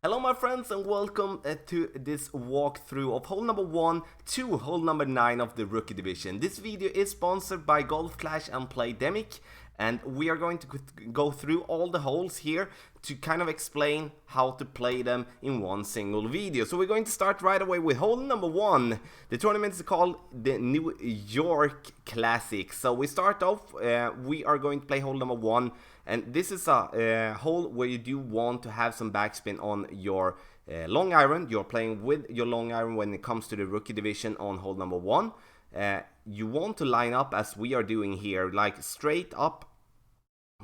Hello my friends and welcome to this walkthrough of hole number 1 to hole number 9 of the Rookie Division. This video is sponsored by Golf Clash and Playdemic, and we are going to go through all the holes here to kind of explain how to play them in one single video. So we're going to start right away with hole number 1. The tournament is called the New York Classic. So we start off, we are going to play hole number 1. And this is a hole where you do want to have some backspin on your long iron. You're playing with your long iron when it comes to the Rookie Division on hole number 1. You want to line up as we are doing here, like straight up,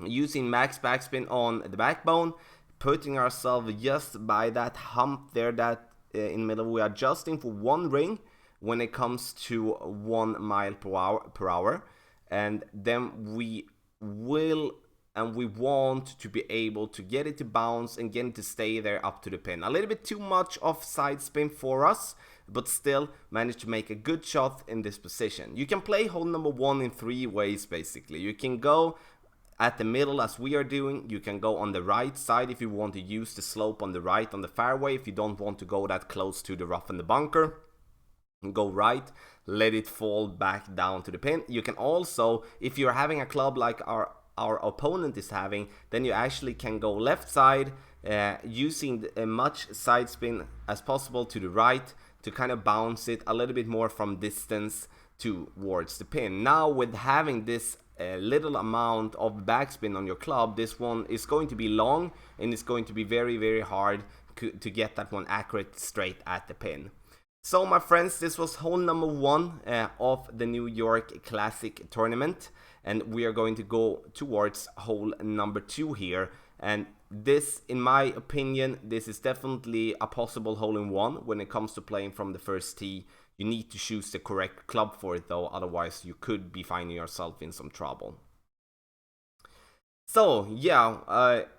using max backspin on the backbone, putting ourselves just by that hump there that in the middle. We are adjusting for 1 ring when it comes to 1 mile per hour. And then we will... and we want to be able to get it to bounce and get it to stay there up to the pin. A little bit too much of side spin for us, but still manage to make a good shot in this position. You can play hole number 1 in 3 ways basically. You can go at the middle as we are doing. You can go on the right side if you want to use the slope on the right on the fairway. If you don't want to go that close to the rough and the bunker, go right, let it fall back down to the pin. You can also, if you're having a club like our opponent is having, then you actually can go left side, using as much side spin as possible to the right to kind of bounce it a little bit more from distance towards the pin. Now with having this little amount of backspin on your club, this one is going to be long and it's going to be very hard to get that one accurate straight at the pin. So my friends, this was hole number 1 of the New York Classic tournament, and we are going to go towards hole number 2 here. And this, in my opinion, this is definitely a possible hole-in-one when it comes to playing from the first tee. You need to choose the correct club for it though, otherwise you could be finding yourself in some trouble. So yeah,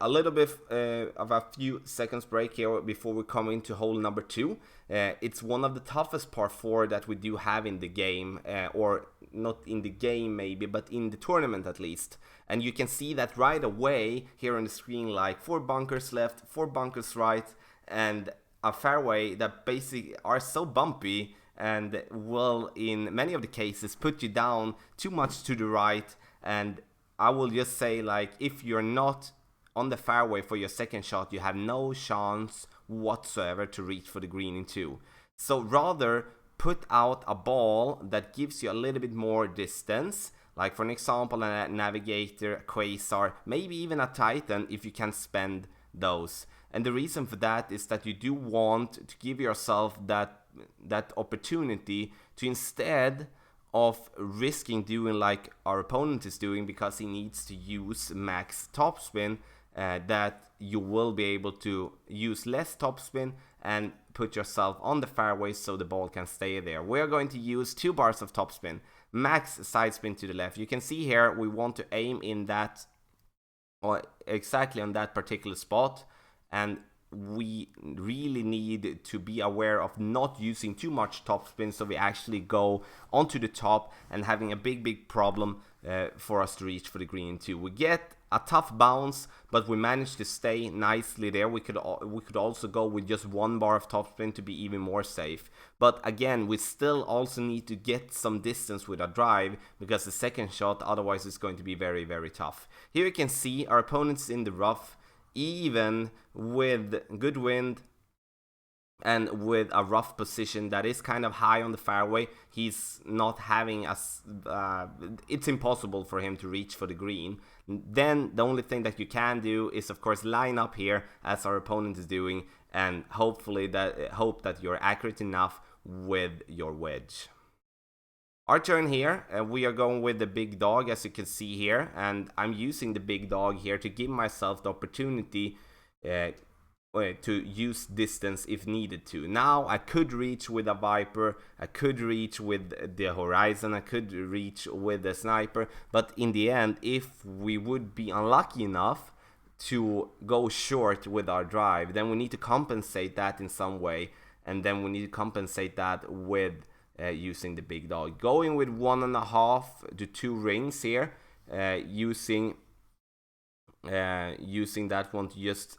a little bit of a few seconds break here before we come into hole number 2. It's one of the toughest par 4 that we do have in the game, or not in the game maybe, but in the tournament at least. And you can see that right away here on the screen, like 4 bunkers left, 4 bunkers right, and a fairway that basically are so bumpy and will in many of the cases put you down too much to the right. And I will just say, like, if you're not on the fairway for your second shot, you have no chance whatsoever to reach for the green in 2. So rather put out a ball that gives you a little bit more distance, like for an example a Navigator, a Quasar, maybe even a Titan if you can spend those. And the reason for that is that you do want to give yourself that opportunity to, instead of risking doing like our opponent is doing because he needs to use max topspin, that you will be able to use less topspin and put yourself on the fairway so the ball can stay there. We are going to use 2 bars of topspin, max side spin to the left. You can see here we want to aim in that, or exactly on that particular spot, and we really need to be aware of not using too much topspin so we actually go onto the top and having a big problem for us to reach for the green too. We get a tough bounce, but we managed to stay nicely there. We could also go with just 1 bar of topspin to be even more safe. But again, we still also need to get some distance with our drive, because the second shot otherwise is going to be very tough. Here you can see our opponent's in the rough, even with good wind and with a rough position that is kind of high on the fairway. He's not having it's impossible for him to reach for the green. Then the only thing that you can do is of course line up here as our opponent is doing, and hope that you're accurate enough with your wedge. Our turn here, we are going with the big dog, as you can see here, and I'm using the big dog here to give myself the opportunity to use distance if needed to. Now I could reach with a Viper, I could reach with the Horizon, I could reach with the Sniper, but in the end, if we would be unlucky enough to go short with our drive, then we need to compensate that in some way, and then we need to compensate that with using the big dog. Going with 1.5 to 2 rings here, using that one to just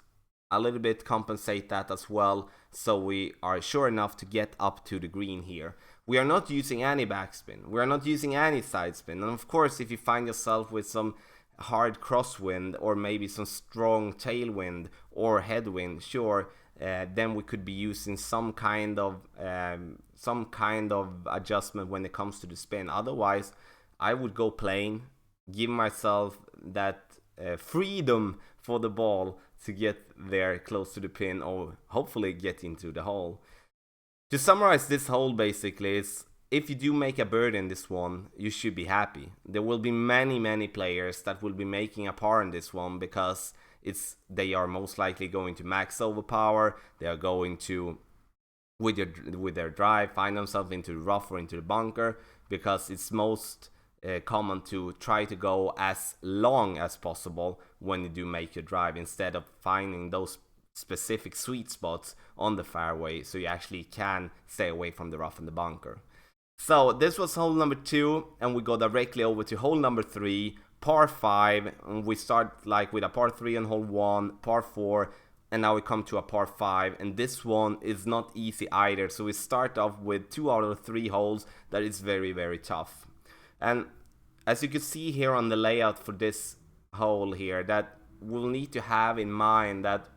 a little bit compensate that as well, so we are sure enough to get up to the green here. We are not using any backspin, we are not using any side spin, and of course if you find yourself with some hard crosswind or maybe some strong tailwind or headwind, sure, then we could be using some kind of adjustment when it comes to the spin. Otherwise, I would go plain, give myself that freedom for the ball to get there close to the pin or hopefully get into the hole. To summarize this hole basically is, if you do make a birdie in this one, you should be happy. There will be many players that will be making a par in this one because they are most likely going to max overpower, they are going to, with their drive, find themselves into the rough or into the bunker, because it's most common to try to go as long as possible when you do make your drive, instead of finding those specific sweet spots on the fairway so you actually can stay away from the rough and the bunker. So this was hole number 2, and we go directly over to hole number 3, par 5, and we start like with a par 3 on hole 1, par 4, and now we come to a par 5, and this one is not easy either. So we start off with 2 out of 3 holes that is very tough. And as you can see here on the layout for this hole here, that we'll need to have in mind that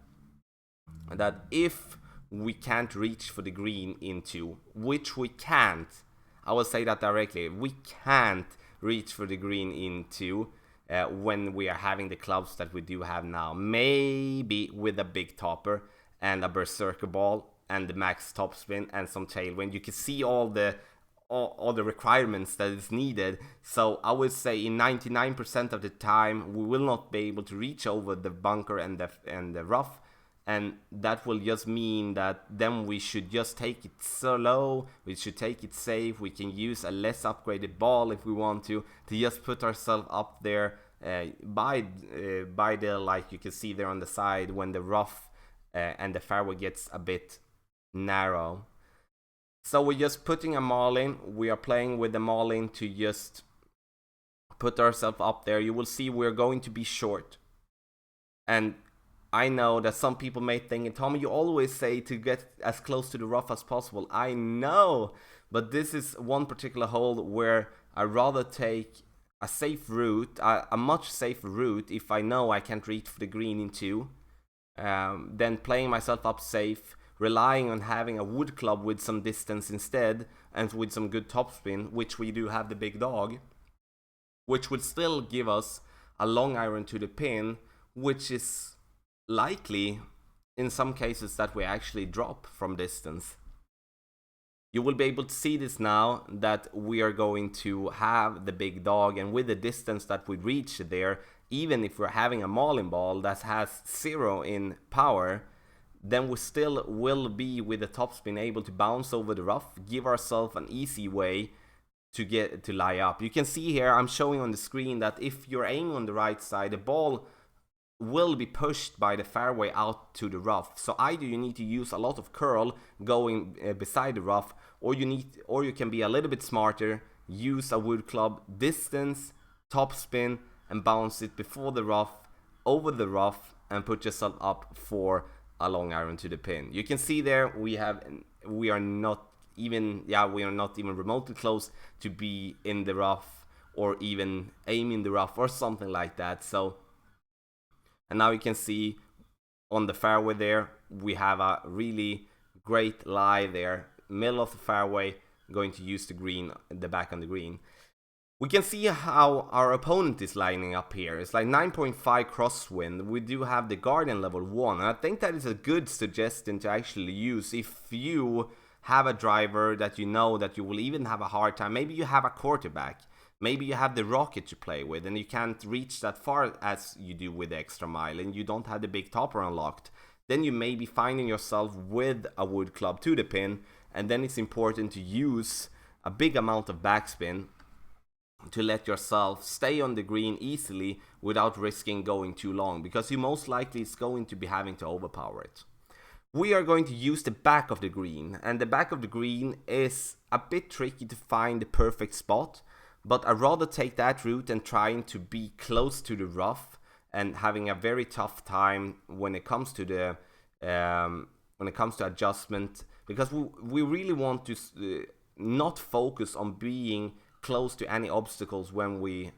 if we can't reach for the green into, which we can't, I will say that directly, we can't reach for the green into when we are having the clubs that we do have now. Maybe with a big topper and a berserker ball and the max topspin and some tailwind, you can see all the requirements that is needed. So I would say in 99% of the time we will not be able to reach over the bunker and the rough, and that will just mean that then we should just take it slow, we should take it safe. We can use a less upgraded ball if we want to just put ourselves up there by the, like you can see there on the side, when the rough and the fairway gets a bit narrow. So we're just putting a marlin, we are playing with the marlin to just put ourselves up there. You will see we're going to be short, and I know that some people may think, and Tommy, you always say to get as close to the rough as possible. I know, but this is one particular hole where I rather take a safe route, a much safer route, if I know I can't reach for the green into, than playing myself up safe, relying on having a wood club with some distance instead, and with some good topspin, which we do have the big dog, which would still give us a long iron to the pin, which is likely in some cases that we actually drop from distance. You will be able to see this now, that we are going to have the big dog, and with the distance that we reach there, even if we're having a marlin ball that has 0 in power, then we still will be with the topspin able to bounce over the rough, give ourselves an easy way to get to lie up. You can see here, I'm showing on the screen, that if you're aiming on the right side, the ball will be pushed by the fairway out to the rough. So either you need to use a lot of curl going beside the rough, or you can be a little bit smarter, use a wood club, distance, topspin, and bounce it before the rough, over the rough, and put yourself up for a long iron to the pin. You can see there we are not even remotely close to be in the rough or even aiming the rough or something like that. So, and now you can see on the fairway there, we have a really great lie there, middle of the fairway, going to use the green, the back on the green. We can see how our opponent is lining up here. It's like 9.5 crosswind. We do have the Guardian level 1, and I think that is a good suggestion to actually use if you have a driver that you know that you will even have a hard time. Maybe you have a quarterback. Maybe you have the rocket to play with and you can't reach that far as you do with the extra mile, and you don't have the big topper unlocked. Then you may be finding yourself with a wood club to the pin, and then it's important to use a big amount of backspin to let yourself stay on the green easily without risking going too long, because you most likely is going to be having to overpower it. We are going to use the back of the green, and the back of the green is a bit tricky to find the perfect spot, but I'd rather take that route than trying to be close to the rough and having a very tough time when it comes to the adjustment, because we really want to not focus on being close to any obstacles when we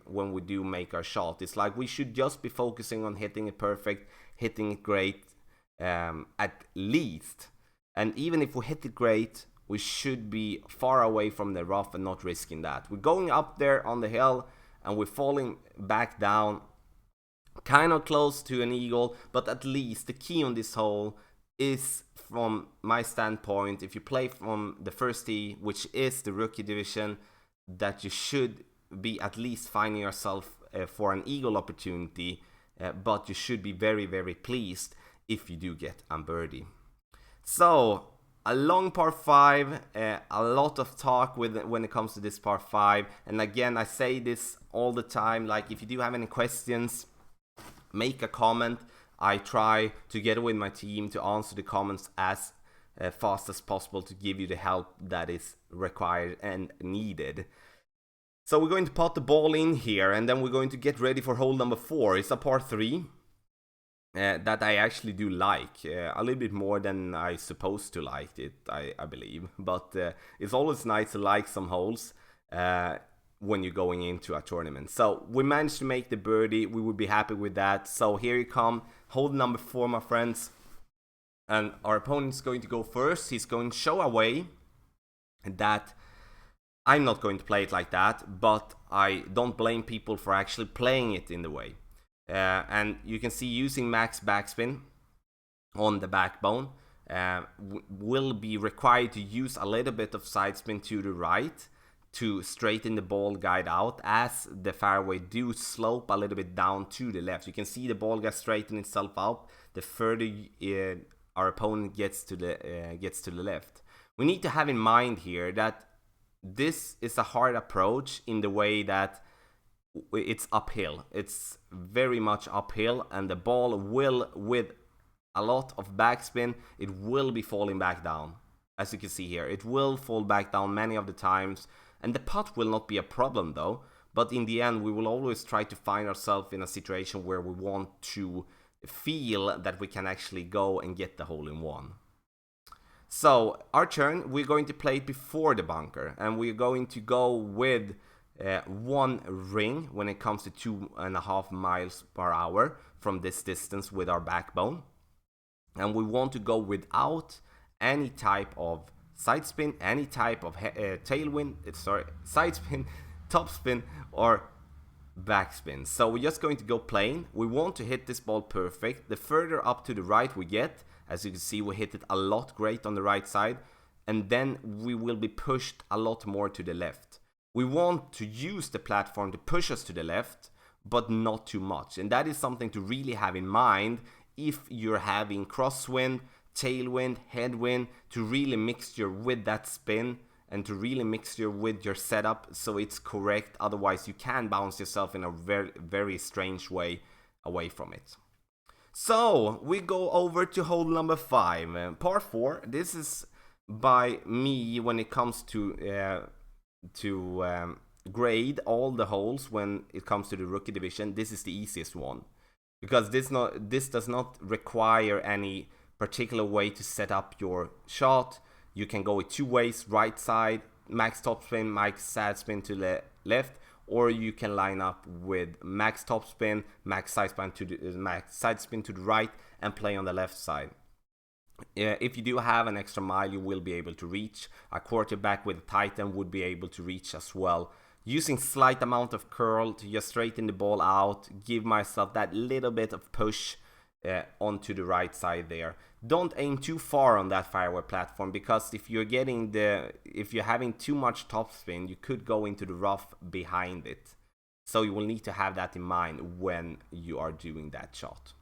do make our shot. It's like we should just be focusing on hitting it perfect, hitting it great, at least. And even if we hit it great, we should be far away from the rough and not risking that. We're going up there on the hill and we're falling back down, kind of close to an eagle, but at least the key on this hole is, from my standpoint, if you play from the first tee, which is the rookie division, that you should be at least finding yourself for an eagle opportunity, but you should be very, very pleased if you do get a birdie. So a long par 5, a lot of talk when it comes to this par 5, and again I say this all the time, like if you do have any questions, make a comment. I try together with my team to answer the comments as fast as possible to give you the help that is required and needed. So we're going to pot the ball in here, and then we're going to get ready for hole number 4. It's a par 3 that I actually do like a little bit more than I supposed to like it, I believe. But it's always nice to like some holes when you're going into a tournament. So we managed to make the birdie. We would be happy with that. So here you come, hole number 4, my friends. And our opponent's going to go first. He's going to show away that I'm not going to play it like that, but I don't blame people for actually playing it in the way. And you can see using max backspin on the backbone will be required to use a little bit of side spin to the right to straighten the ball guide out, as the fairway do slope a little bit down to the left. You can see the ball guide straighten itself out the further our opponent gets to the left. We need to have in mind here that this is a hard approach in the way that it's uphill. It's very much uphill, and the ball will, with a lot of backspin, it will be falling back down. As you can see here, it will fall back down many of the times, and the putt will not be a problem though. But in the end, we will always try to find ourselves in a situation where we want to feel that we can actually go and get the hole in one. So our turn, we're going to play it before the bunker, and we're going to go with 1 ring when it comes to 2.5 miles per hour from this distance with our backbone. And we want to go without any type of side spin, any type of side spin, top spin, or backspin. So we're just going to go plain. We want to hit this ball perfect. The further up to the right we get, as you can see, we hit it a lot great on the right side, and then we will be pushed a lot more to the left. We want to use the platform to push us to the left, but not too much. And that is something to really have in mind if you're having crosswind, tailwind, headwind, to really mixture with that spin and to really mixture with your setup so it's correct. Otherwise, you can bounce yourself in a very, very strange way away from it. So we go over to hole number 5, par 4. This is by me when it comes to grade all the holes when it comes to the rookie division. This is the easiest one, because this does not require any particular way to set up your shot. You can go with 2 ways: right side, max topspin, max side spin to the left, or you can line up with max topspin, max side spin to the right, and play on the left side. If you do have an extra mile, you will be able to reach. A quarterback with a Titan would be able to reach as well. Using slight amount of curl to just straighten the ball out, give myself that little bit of push onto the right side there. Don't aim too far on that fairway platform, because if you're having too much topspin, you could go into the rough behind it. So you will need to have that in mind when you are doing that shot.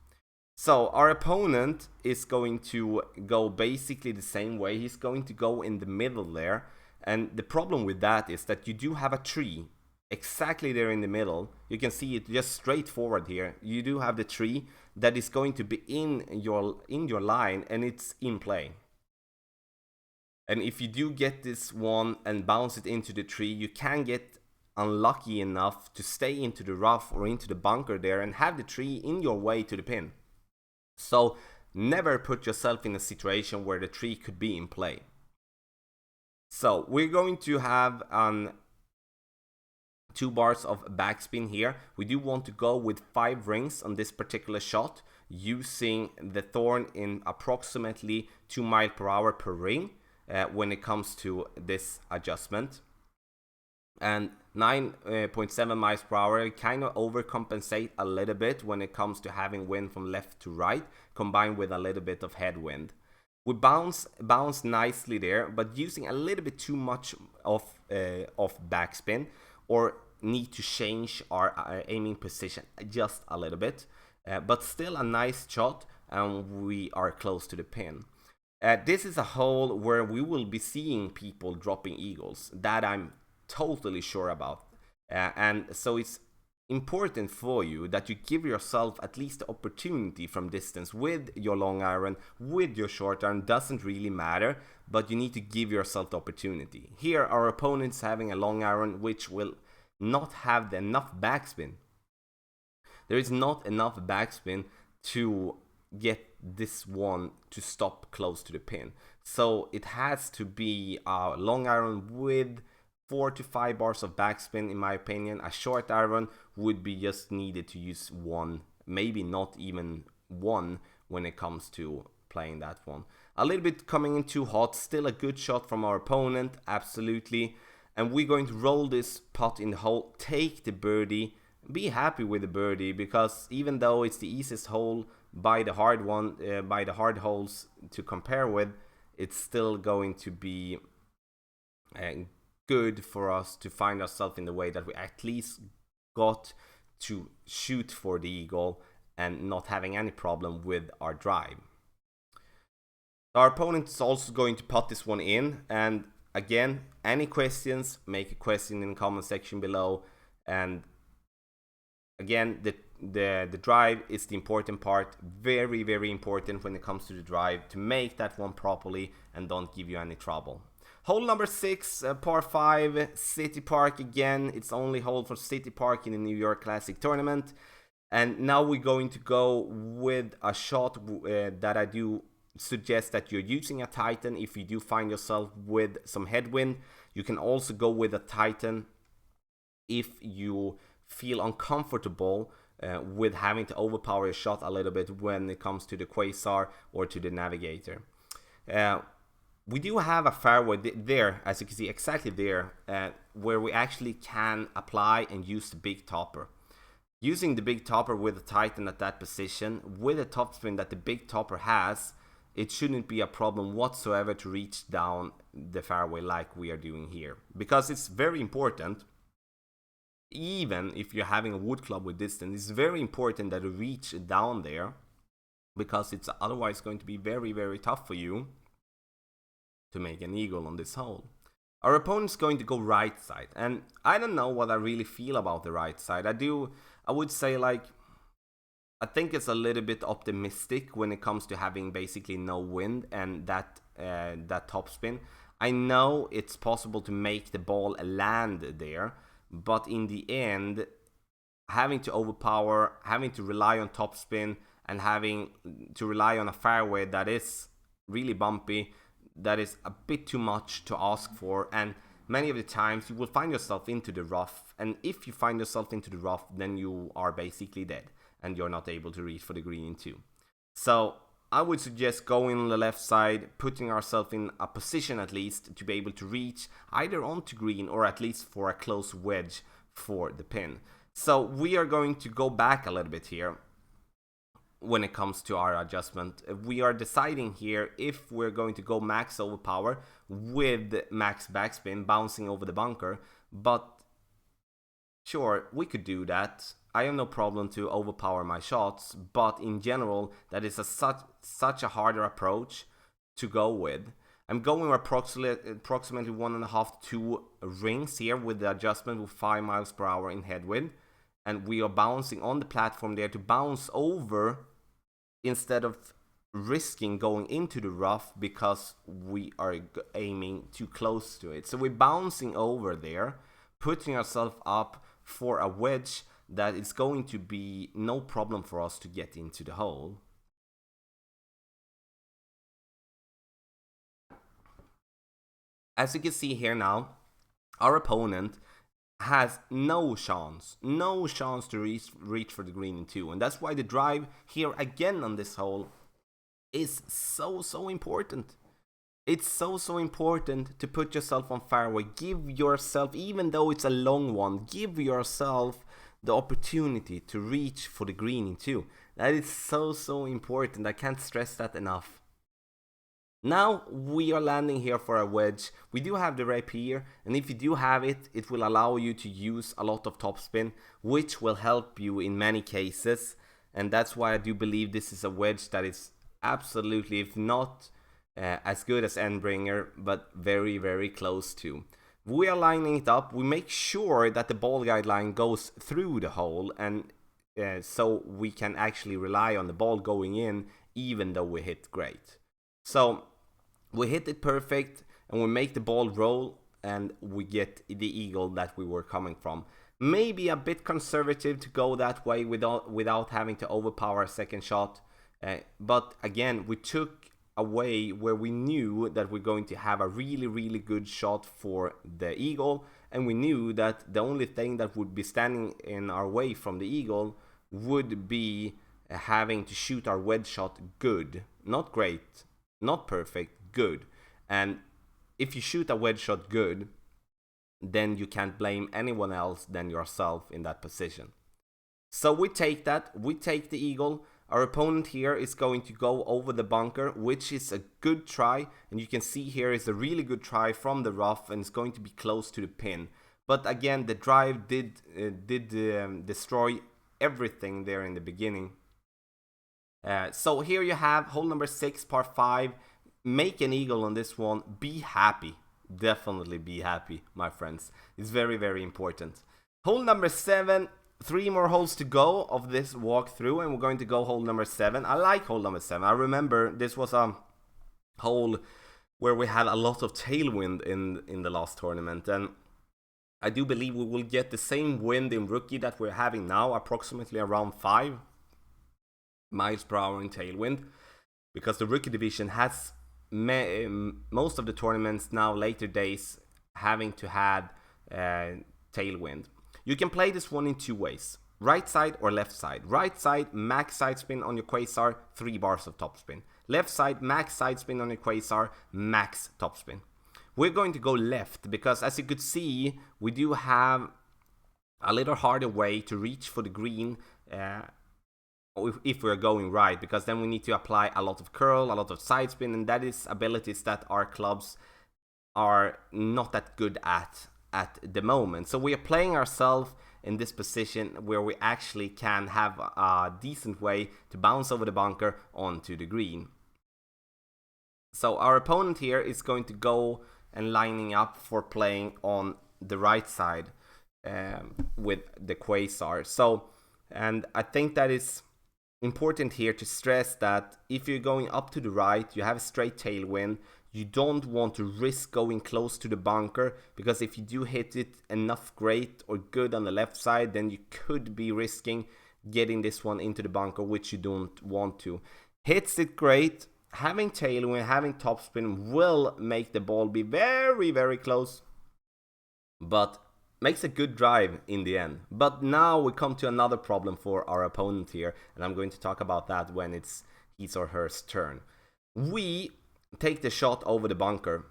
So our opponent is going to go basically the same way. He's going to go in the middle there. And the problem with that is that you do have a tree exactly there in the middle. You can see it just straight forward here. You do have the tree that is going to be in your line, and it's in play. And if you do get this one and bounce it into the tree, you can get unlucky enough to stay into the rough or into the bunker there and have the tree in your way to the pin. So never put yourself in a situation where the tree could be in play. So we're going to have 2 bars of backspin here. We do want to go with 5 rings on this particular shot, using the thorn in approximately 2 miles per hour per ring when it comes to this adjustment. And 9.7 miles per hour kind of overcompensate a little bit when it comes to having wind from left to right, combined with a little bit of headwind. We bounce nicely there, but using a little bit too much of backspin, or need to change our aiming position just a little bit. But still a nice shot, and we are close to the pin. This is a hole where we will be seeing people dropping eagles, that I'm totally sure about. And so it's important for you that you give yourself at least the opportunity from distance with your long iron, with your short iron, doesn't really matter, but you need to give yourself the opportunity. Here our opponent's having a long iron which will not have enough backspin. There is not enough backspin to get this one to stop close to the pin. So it has to be a long iron with 4 to 5 bars of backspin, in my opinion. A short iron would be just needed to use 1, maybe not even 1 when it comes to playing that one. A little bit coming in too hot, still a good shot from our opponent, absolutely. And we're going to roll this putt in the hole, take the birdie, be happy with the birdie, because even though it's the easiest hole by the hard holes to compare with, it's still going to be good for us to find ourselves in the way that we at least got to shoot for the eagle and not having any problem with our drive. Our opponent is also going to putt this one in, and again, any questions, make a question in the comment section below. And again, the drive is the important part. Very, very important when it comes to the drive, to make that one properly and don't give you any trouble. Hole number 6, par 5, City Park again. It's only hole for City Park in the New York Classic Tournament. And now we're going to go with a shot that I do suggest that you're using a Titan if you do find yourself with some headwind. You can also go with a Titan if you feel uncomfortable with having to overpower a shot a little bit when it comes to the Quasar or to the Navigator. We do have a fairway there, as you can see, exactly there, where we actually can apply and use the big topper. Using the big topper with a Titan at that position, with the topspin that the big topper has, it shouldn't be a problem whatsoever to reach down the fairway like we are doing here. Because it's very important, even if you're having a wood club with distance, it's very important that you reach down there, because it's otherwise going to be very, very tough for you to make an eagle on this hole. Our opponent's going to go right side, and I don't know what I really feel about the right side. I would say, like, I think it's a little bit optimistic when it comes to having basically no wind and that topspin. I know it's possible to make the ball land there, but in the end, having to overpower, having to rely on topspin, and having to rely on a fairway that is really bumpy, that is a bit too much to ask for. And many of the times you will find yourself into the rough, and if you find yourself into the rough, then you are basically dead and you're not able to reach for the green too. So I would suggest going on the left side, putting ourselves in a position at least to be able to reach either onto green or at least for a close wedge for the pin. So we are going to go back a little bit here when it comes to our adjustment. We are deciding here if we're going to go max overpower with max backspin, bouncing over the bunker. But sure, we could do that. I have no problem to overpower my shots, but in general, that is such a harder approach to go with. I'm going approximately 1.5 to 2 rings here with the adjustment with 5 miles per hour in headwind, and we are bouncing on the platform there to bounce over instead of risking going into the rough because we are aiming too close to it. So we're bouncing over there, putting ourselves up for a wedge that is going to be no problem for us to get into the hole. As you can see here now, our opponent has no chance to reach for the green in 2, and that's why the drive here again on this hole is so important. It's so important to put yourself on fairway. Give yourself, even though it's a long one, give yourself the opportunity to reach for the green in 2. That is so important. I can't stress that enough. Now we are landing here for a wedge. We do have the rep here, and if you do have it, it will allow you to use a lot of topspin, which will help you in many cases. And that's why I do believe this is a wedge that is absolutely, if not as good as Endbringer, but very close to. We are lining it up. We make sure that the ball guide line goes through the hole, and so we can actually rely on the ball going in, even though we hit great. So we hit it perfect, and we make the ball roll, and we get the eagle that we were coming from. Maybe a bit conservative to go that way without having to overpower a second shot. But again, we took a way where we knew that we're going to have a really good shot for the eagle, and we knew that the only thing that would be standing in our way from the eagle would be having to shoot our wedge shot good. Not great, not perfect, good. And if you shoot a wedge shot good, then you can't blame anyone else than yourself in that position. So we take that, we take the eagle. Our opponent here is going to go over the bunker, which is a good try, and you can see here is a really good try from the rough, and it's going to be close to the pin. But again, the drive did destroy everything there in the beginning. So here you have hole number 6, par 5. Make an eagle on this one. Be happy. Definitely be happy, my friends. It's very important. Hole number 7. 3 more holes to go of this walkthrough, and we're going to go hole number 7. I like hole number 7. I remember this was a hole where we had a lot of tailwind in the last tournament, and I do believe we will get the same wind in rookie that we're having now, approximately around 5 miles per hour in tailwind, because the rookie division has most of the tournaments now later days having to have tailwind. You can play this one in 2 ways, right side or left side. Right side, max side spin on your quasar, 3 bars of topspin. Left side, max side spin on your quasar, max topspin. We're going to go left because, as you could see, we do have a little harder way to reach for the green if we're going right, because then we need to apply a lot of curl, a lot of side spin, and that is abilities that our clubs are not that good at the moment. So we are playing ourselves in this position where we actually can have a decent way to bounce over the bunker onto the green. So our opponent here is going to go and lining up for playing on the right side with the quasar. So, and I think that is important here to stress that if you're going up to the right, you have a straight tailwind. You don't want to risk going close to the bunker, because if you do hit it enough great or good on the left side, then you could be risking getting this one into the bunker, which you don't want to. Hits it great, having tailwind, having topspin will make the ball be very close, but makes a good drive in the end. But now we come to another problem for our opponent here, and I'm going to talk about that when it's his or her turn. We take the shot over the bunker,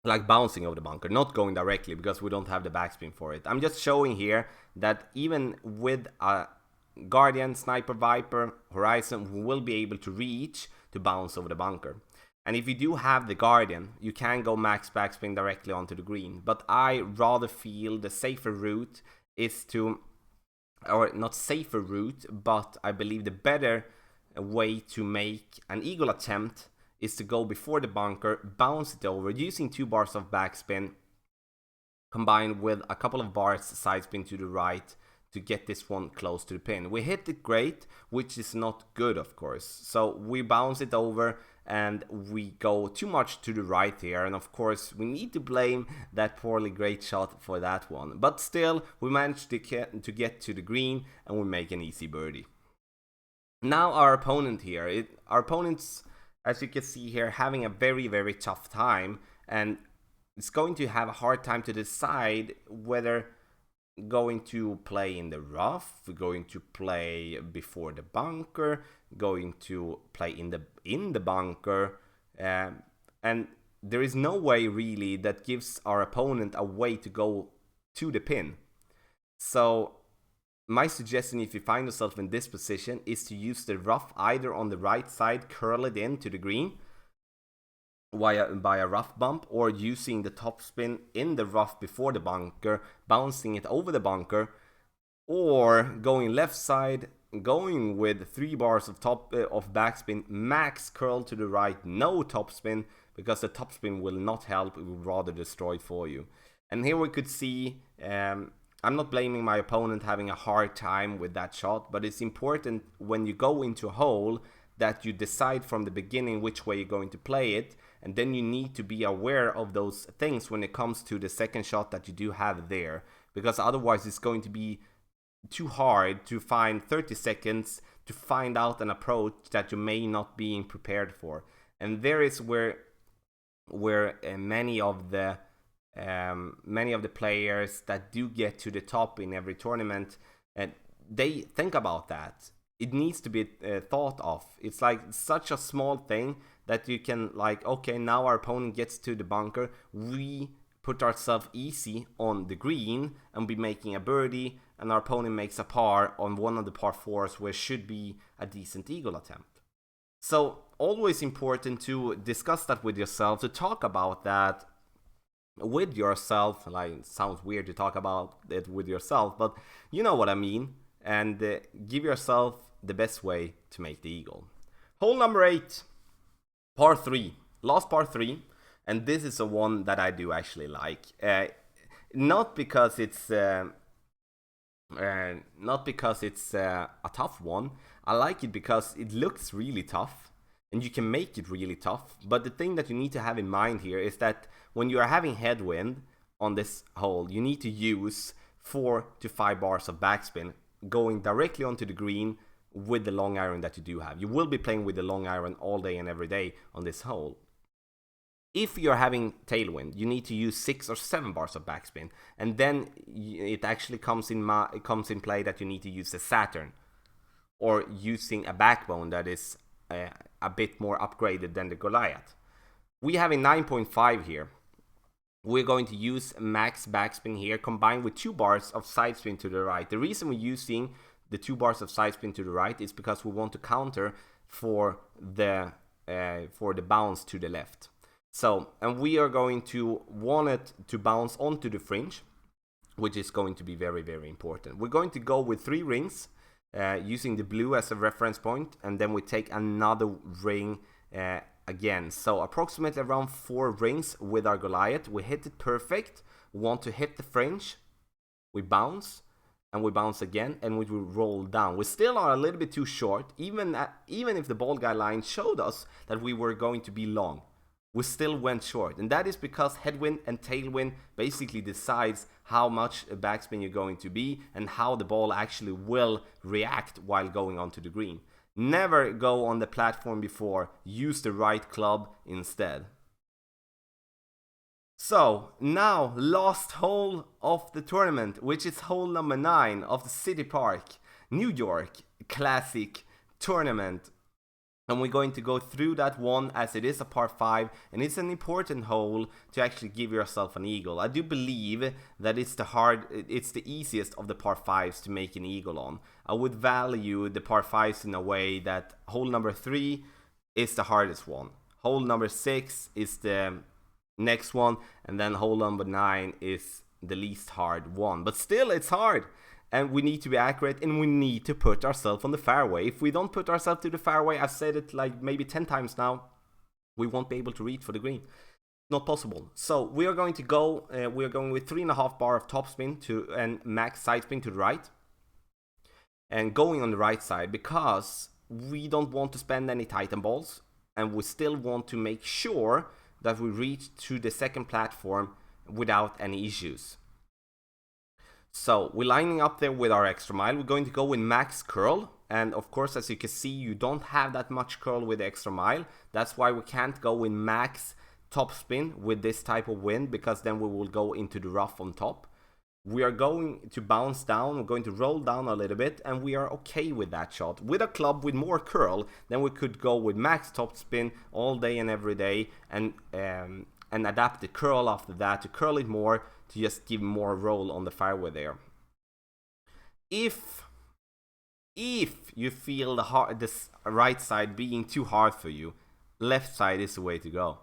like bouncing over the bunker, not going directly because we don't have the backspin for it. I'm just showing here that even with a Guardian, Sniper, Viper, Horizon, we will be able to reach to bounce over the bunker. And if you do have the Guardian, you can go max backspin directly onto the green. But I rather feel the safer route is to, or not safer route, but I believe the better way to make an eagle attempt is to go before the bunker, bounce it over using 2 bars of backspin combined with a couple of bars side spin to the right to get this one close to the pin. We hit it great, which is not good, of course. So we bounce it over, and we go too much to the right here, and of course we need to blame that poorly great shot for that one. But still, we managed to get to the green, and we make an easy birdie. Now our opponent here, our opponent's, as you can see here, having a very, very tough time, and it's going to have a hard time to decide whether going to play in the rough, going to play before the bunker, going to play in the bunker, and there is no way really that gives our opponent a way to go to the pin. So my suggestion, if you find yourself in this position, is to use the rough either on the right side, curl it into the green by a rough bump, or using the topspin in the rough before the bunker, bouncing it over the bunker, or going left side, going with 3 bars of backspin, max curl to the right, no topspin, because the topspin will not help, it will rather destroy for you. And here we could see, I'm not blaming my opponent having a hard time with that shot, but it's important when you go into a hole that you decide from the beginning which way you're going to play it, and then you need to be aware of those things when it comes to the second shot that you do have there, because otherwise it's going to be too hard to find 30 seconds to find out an approach that you may not be prepared for. And there is where many of the players that do get to the top in every tournament, and they think about that. It needs to be thought of. It's like such a small thing that you can, like, okay, now our opponent gets to the bunker, we put ourselves easy on the green and be making a birdie, and our opponent makes a par on one of the par 4s where should be a decent eagle attempt. So always important to discuss that with yourself, to talk about that with yourself. Like, it sounds weird to talk about it with yourself, but you know what I mean, and give yourself the best way to make the eagle. Hole number 8, par 3, last par 3, and this is the one that I do actually like. Not because it's a tough one. I like it because it looks really tough, and you can make it really tough. But the thing that you need to have in mind here is that when you are having headwind on this hole, you need to use 4 to 5 bars of backspin going directly onto the green with the long iron that you do have. You will be playing with the long iron all day and every day on this hole. If you're having tailwind, you need to use 6 or 7 bars of backspin, and then it actually comes in play that you need to use the Saturn, or using a backbone that is a bit more upgraded than the Goliath. We have a 9.5 here. We're going to use max backspin here, combined with 2 bars of side spin to the right. The reason we're using the 2 bars of side spin to the right is because we want to counter for the bounce to the left. So, and we are going to want it to bounce onto the fringe, which is going to be very, very important. We're going to go with 3 rings, using the blue as a reference point, and then we take another ring again. So approximately around 4 rings with our Goliath. We hit it perfect. We want to hit the fringe. We bounce, and we bounce again, and we will roll down. We still are a little bit too short, even if the ball guy line showed us that we were going to be long. We still went short, and that is because headwind and tailwind basically decides how much backspin you're going to be and how the ball actually will react while going onto the green. Never go on the platform before, use the right club instead. So now, last hole of the tournament, which is hole number 9 of the City Park, New York Classic Tournament. And we're going to go through that one as it is a par 5, and it's an important hole to actually give yourself an eagle. I do believe that it's the easiest of the par 5s to make an eagle on. I would value the par 5s in a way that hole number 3 is the hardest one. Hole number 6 is the next one, and then hole number 9 is the least hard one. But still, it's hard. And we need to be accurate, and we need to put ourselves on the fairway. If we don't put ourselves to the fairway, I've said it like maybe 10 times now, we won't be able to reach for the green. Not possible. So we are going to go, we are going with 3.5 bar of topspin and max side spin to the right. And going on the right side, because we don't want to spend any Titan balls. and we still want to make sure that we reach to the second platform without any issues. So we're lining up there with our extra mile. We're going to go with max curl, and of course, as you can see, you don't have that much curl with the extra mile. That's why we can't go with max top spin with this type of wind, because then we will go into the rough on top. We are going to bounce down, we're going to roll down a little bit, and we are okay with that shot. With a club with more curl, then we could go with max top spin all day and every day, and adapt the curl after that to curl it more, to just give more roll on the fairway there. If you feel this right side being too hard for you, left side is the way to go.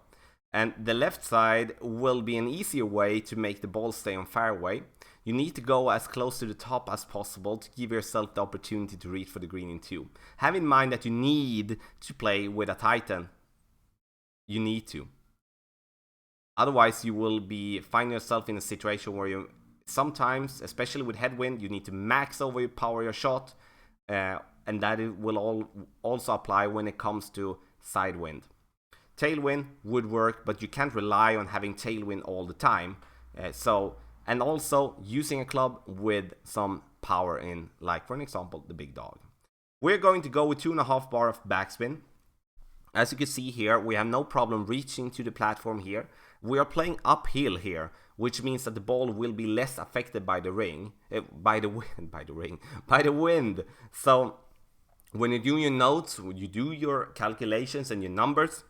And the left side will be an easier way to make the ball stay on fairway. You need to go as close to the top as possible to give yourself the opportunity to reach for the green in 2. Have in mind that you need to play with a Titan. You need to. Otherwise, you will find yourself in a situation where you sometimes, especially with headwind, you need to max overpower your shot, and that will also apply when it comes to side wind. Tailwind would work, but you can't rely on having tailwind all the time. And also using a club with some power in, like for an example, the big dog. We're going to go with 2.5 bar of backspin. As you can see here, we have no problem reaching to the platform here. We are playing uphill here, which means that the ball will be less affected by the wind. So when you do your notes, when you do your calculations and your numbers,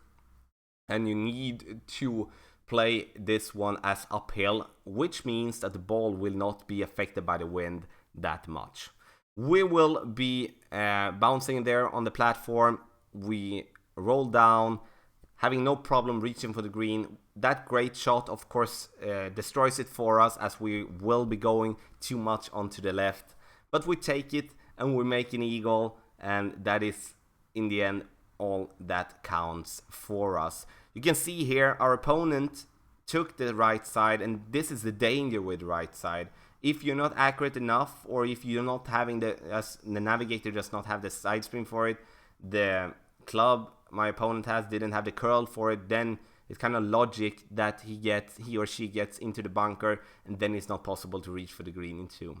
and you need to play this one as uphill, which means that the ball will not be affected by the wind that much. We will be bouncing there on the platform. We roll down, having no problem reaching for the green. That great shot, of course, destroys it for us, as we will be going too much onto the left. But we take it and we make an eagle, and that is, in the end, all that counts for us. You can see here our opponent took the right side, and this is the danger with the right side. If you're not accurate enough, or if you're not having the navigator does not have the side spin for it, the club my opponent didn't have the curl for it, then it's kind of logic that he or she gets into the bunker, and then it's not possible to reach for the green in 2.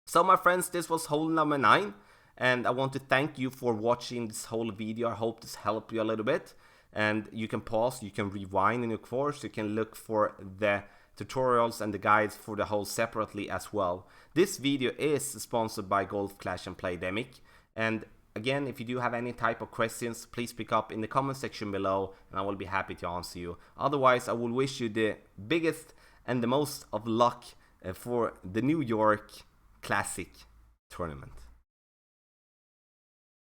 So my friends, this was hole number 9, and I want to thank you for watching this whole video. I hope this helped you a little bit, and you can pause, you can rewind in your course, you can look for the tutorials and the guides for the hole separately as well. This video is sponsored by Golf Clash and Playdemic, and again, if you do have any type of questions, please pick up in the comment section below, and I will be happy to answer you. Otherwise, I will wish you the biggest and the most of luck for the New York Classic tournament.